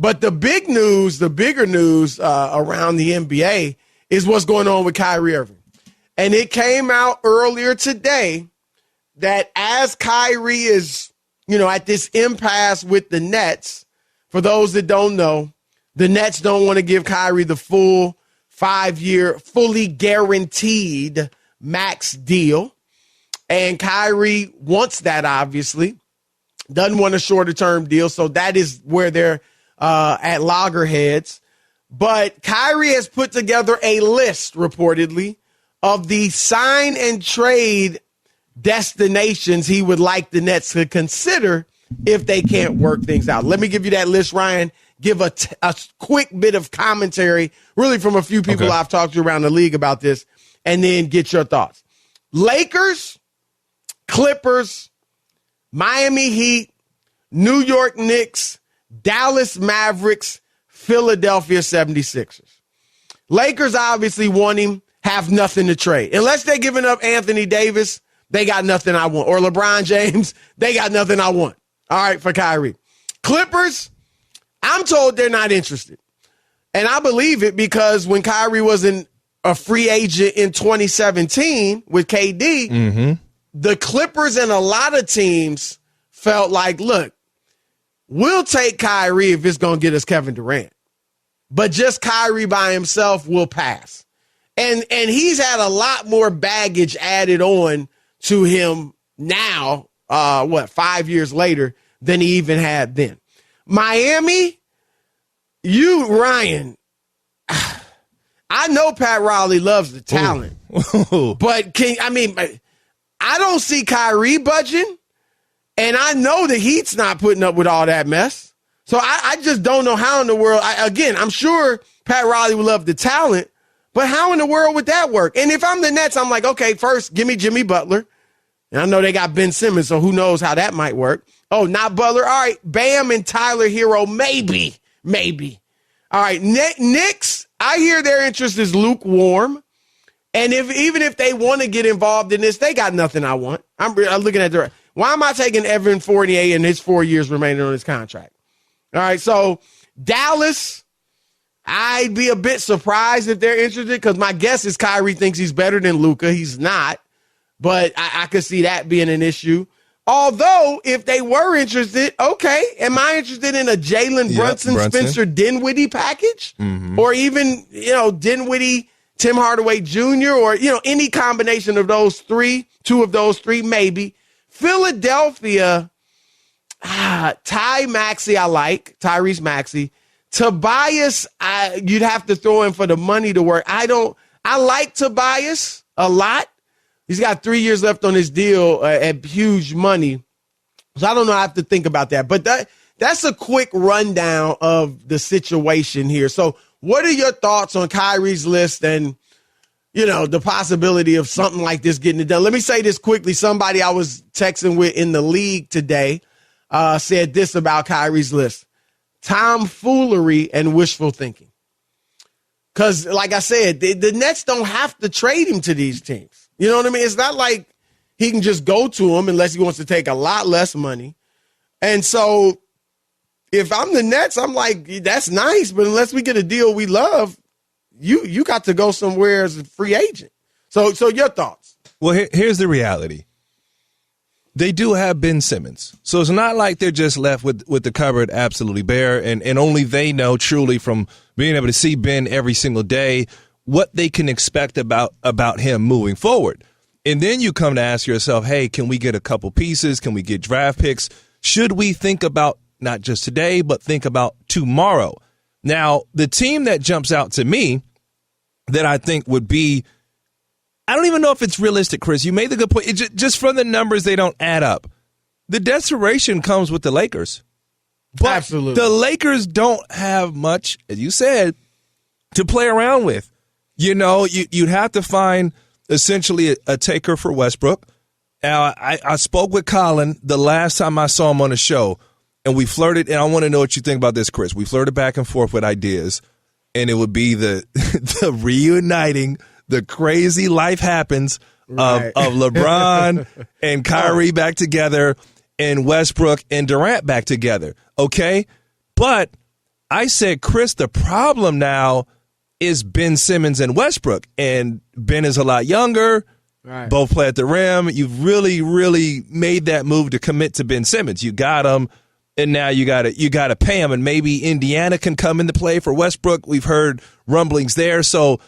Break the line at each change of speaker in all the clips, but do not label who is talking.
But the bigger news around the NBA is what's going on with Kyrie Irving. And it came out earlier today that as Kyrie is, at this impasse with the Nets, for those that don't know, the Nets don't want to give Kyrie the full 5-year, fully guaranteed max deal. And Kyrie wants that, obviously. Doesn't want a shorter-term deal, so that is where they're at loggerheads. But Kyrie has put together a list, reportedly, of the sign and trade destinations he would like the Nets to consider if they can't work things out. Let me give you that list, Ryan. Give a quick bit of commentary, really from a few people I've talked to around the league about this, and then get your thoughts. Lakers, Clippers, Miami Heat, New York Knicks, Dallas Mavericks, Philadelphia 76ers. Lakers obviously want him, have nothing to trade. Unless they're giving up Anthony Davis, they got nothing I want. Or LeBron James, they got nothing I want. All right, for Kyrie. Clippers, I'm told they're not interested. And I believe it because when Kyrie was a free agent in 2017 with KD, the Clippers and a lot of teams felt like, look, we'll take Kyrie if it's going to get us Kevin Durant. But just Kyrie by himself will pass. And he's had a lot more baggage added on to him now, 5 years later, than he even had then. Miami, Ryan, I know Pat Riley loves the talent, but I don't see Kyrie budging, and I know the Heat's not putting up with all that mess. So I just don't know how in the world, I'm sure Pat Riley would love the talent, but how in the world would that work? And if I'm the Nets, I'm like, okay, first, give me Jimmy Butler. And I know they got Ben Simmons, so who knows how that might work. Oh, not Butler. All right, Bam and Tyler Hero, maybe. All right, Knicks, I hear their interest is lukewarm. And even if they want to get involved in this, they got nothing I want. I'm looking at why am I taking Evan Fournier and his 4 years remaining on his contract? All right, so Dallas, I'd be a bit surprised if they're interested because my guess is Kyrie thinks he's better than Luka. He's not, but I could see that being an issue. Although, if they were interested, okay, am I interested in a Jalen Brunson, Spencer Dinwiddie package? Or even, Dinwiddie, Tim Hardaway Jr., or, any combination of those three, two of those three, maybe. Philadelphia, Tyrese Maxey. Tobias, you'd have to throw in for the money to work. I like Tobias a lot. He's got 3 years left on his deal at huge money. So I don't know. I have to think about that. But that's a quick rundown of the situation here. So what are your thoughts on Kyrie's list and, the possibility of something like this getting it done? Let me say this quickly. Somebody I was texting with in the league today said this about Kyrie's list: tomfoolery and wishful thinking. Because, like I said, the Nets don't have to trade him to these teams. You know what I mean? It's not like he can just go to them unless he wants to take a lot less money. And so if I'm the Nets, I'm like, that's nice, but unless we get a deal we love, you got to go somewhere as a free agent. So your thoughts?
Well, here's the reality. They do have Ben Simmons. So it's not like they're just left with the cupboard absolutely bare, and only they know truly from being able to see Ben every single day what they can expect about him moving forward. And then you come to ask yourself, hey, can we get a couple pieces? Can we get draft picks? Should we think about not just today, but think about tomorrow? Now, the team that jumps out to me that I think would be, I don't even know if it's realistic, Chris. You made the good point. Just from the numbers, they don't add up. The desperation comes with the Lakers. But
absolutely.
The Lakers don't have much, as you said, to play around with. You'd have to find essentially a taker for Westbrook. Now, I spoke with Colin the last time I saw him on the show, and we flirted, and I want to know what you think about this, Chris. We flirted back and forth with ideas, and it would be the reuniting, the crazy life happens of LeBron and Kyrie back together and Westbrook and Durant back together, okay? But I said, Chris, the problem now is Ben Simmons and Westbrook. And Ben is a lot younger. Right. Both play at the rim. You've really, really made that move to commit to Ben Simmons. You got him, and now you got to pay him. And maybe Indiana can come into play for Westbrook. We've heard rumblings there. So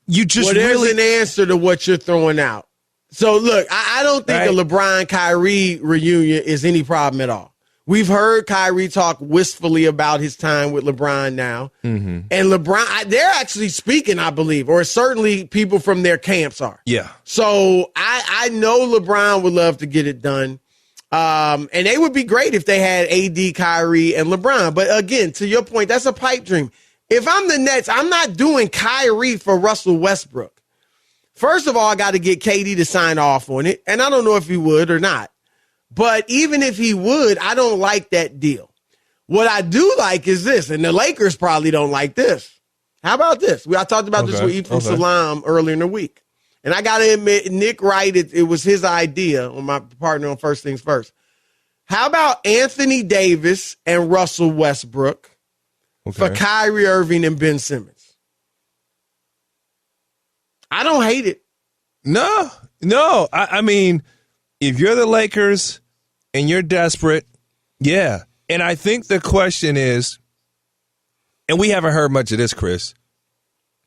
you just
there's an answer to what you're throwing out. So, look, I don't think a LeBron-Kyrie reunion is any problem at all. We've heard Kyrie talk wistfully about his time with LeBron now. Mm-hmm. And LeBron, they're actually speaking, I believe, or certainly people from their camps are.
Yeah.
So I know LeBron would love to get it done. And they would be great if they had AD, Kyrie, and LeBron. But again, to your point, that's a pipe dream. If I'm the Nets, I'm not doing Kyrie for Russell Westbrook. First of all, I got to get KD to sign off on it. And I don't know if he would or not. But even if he would, I don't like that deal. What I do like is this, and the Lakers probably don't like this. How about this? I talked about this with Ethan Salam earlier in the week. And I got to admit, Nick Wright, it was his idea, on my partner on First Things First. How about Anthony Davis and Russell Westbrook for Kyrie Irving and Ben Simmons? I don't hate it.
No. I mean, if you're the Lakers and you're desperate, yeah. And I think the question is, and we haven't heard much of this, Chris,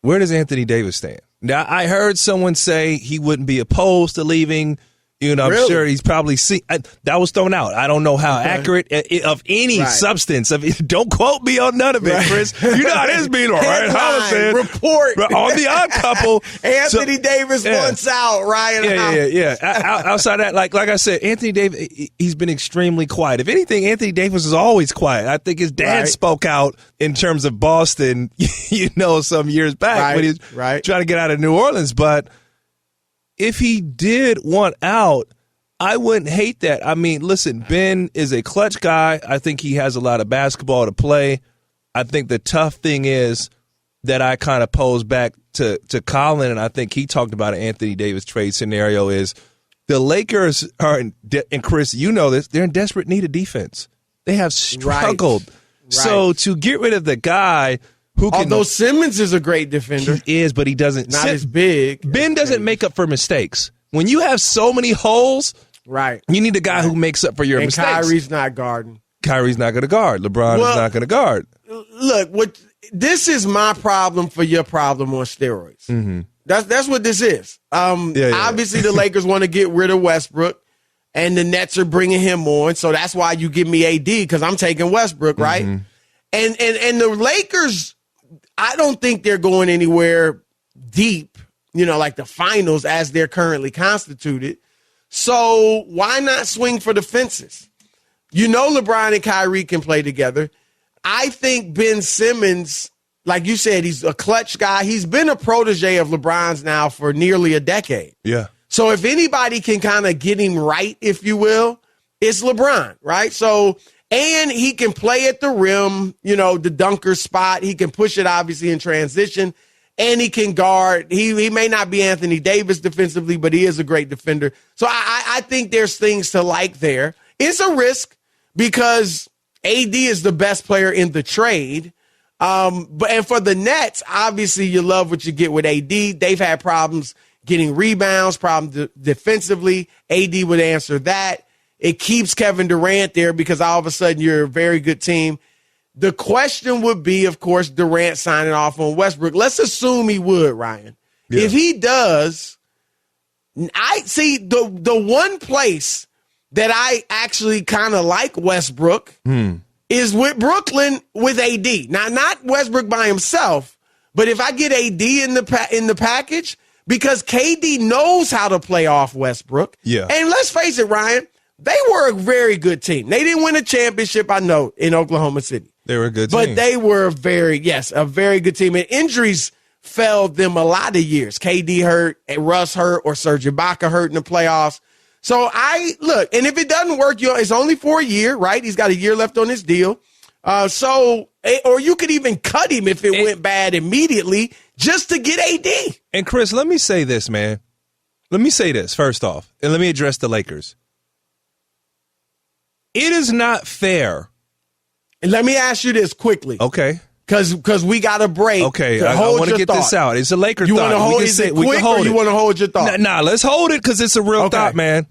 where does Anthony Davis stand? Now, I heard someone say he wouldn't be opposed to leaving. You know, I'm sure he's probably seen that was thrown out. I don't know how accurate of any substance. Don't quote me on none of it, Chris. You know how this being, Ryan Hollins said.
Report
on the Odd Couple.
Anthony Davis wants out. Ryan Hollins.
Yeah. Outside that, like I said, Anthony Davis, he's been extremely quiet. If anything, Anthony Davis is always quiet. I think his dad spoke out in terms of Boston, some years back when he was trying to get out of New Orleans, but. If he did want out, I wouldn't hate that. I mean, listen, Ben is a clutch guy. I think he has a lot of basketball to play. I think the tough thing is that I kind of pose back to Colin, and I think he talked about an Anthony Davis trade scenario, is the Lakers are, and Chris, you know this, they're in desperate need of defense. They have struggled. Right. So to get rid of the guy –
although Simmons is a great defender.
He is, but he doesn't.
Not as big.
Ben doesn't make up for mistakes. When you have so many holes, you need a guy who makes up for your mistakes.
Kyrie's not guarding.
Kyrie's not going to guard. LeBron is not going to guard.
Look, this is my problem for your problem on steroids. Mm-hmm. That's what this is. Obviously, the Lakers want to get rid of Westbrook, and the Nets are bringing him on. So that's why you give me AD, because I'm taking Westbrook, right? Mm-hmm. And the Lakers, I don't think they're going anywhere deep, like the finals as they're currently constituted. So why not swing for the fences? LeBron and Kyrie can play together. I think Ben Simmons, like you said, he's a clutch guy. He's been a protege of LeBron's now for nearly a decade.
Yeah.
So if anybody can kind of get him right, if you will, it's LeBron, right? So... And he can play at the rim, the dunker spot. He can push it, obviously, in transition. And he can guard. He may not be Anthony Davis defensively, but he is a great defender. So I think there's things to like there. It's a risk because AD is the best player in the trade. And for the Nets, obviously, you love what you get with AD. They've had problems getting rebounds, problems defensively. AD would answer that. It keeps Kevin Durant there because all of a sudden you're a very good team. The question would be, of course, Durant signing off on Westbrook. Let's assume he would, Ryan. Yeah. If he does, I see the one place that I actually kind of like Westbrook is with Brooklyn with AD. Now, not Westbrook by himself, but if I get AD in the package, because KD knows how to play off Westbrook.
Yeah.
And let's face it, Ryan, they were a very good team. They didn't win a championship, I know, in Oklahoma City.
They were a good team.
But they were a very good team. And injuries failed them a lot of years. KD hurt, Russ hurt, or Serge Ibaka hurt in the playoffs. So and if it doesn't work, it's only for a year, right? He's got a year left on his deal. Or you could even cut him if it went bad immediately just to get AD.
And Chris, let me say this, man. Let me say this first off, and let me address the Lakers. It is not fair
And let me ask you this quickly.
Okay.
Because we got a break.
Okay, I want to get this out. It's a Laker
you
thought.
You want to hold? Is it quick or you want to hold your thought?
Nah, let's hold it because it's a real thought, man.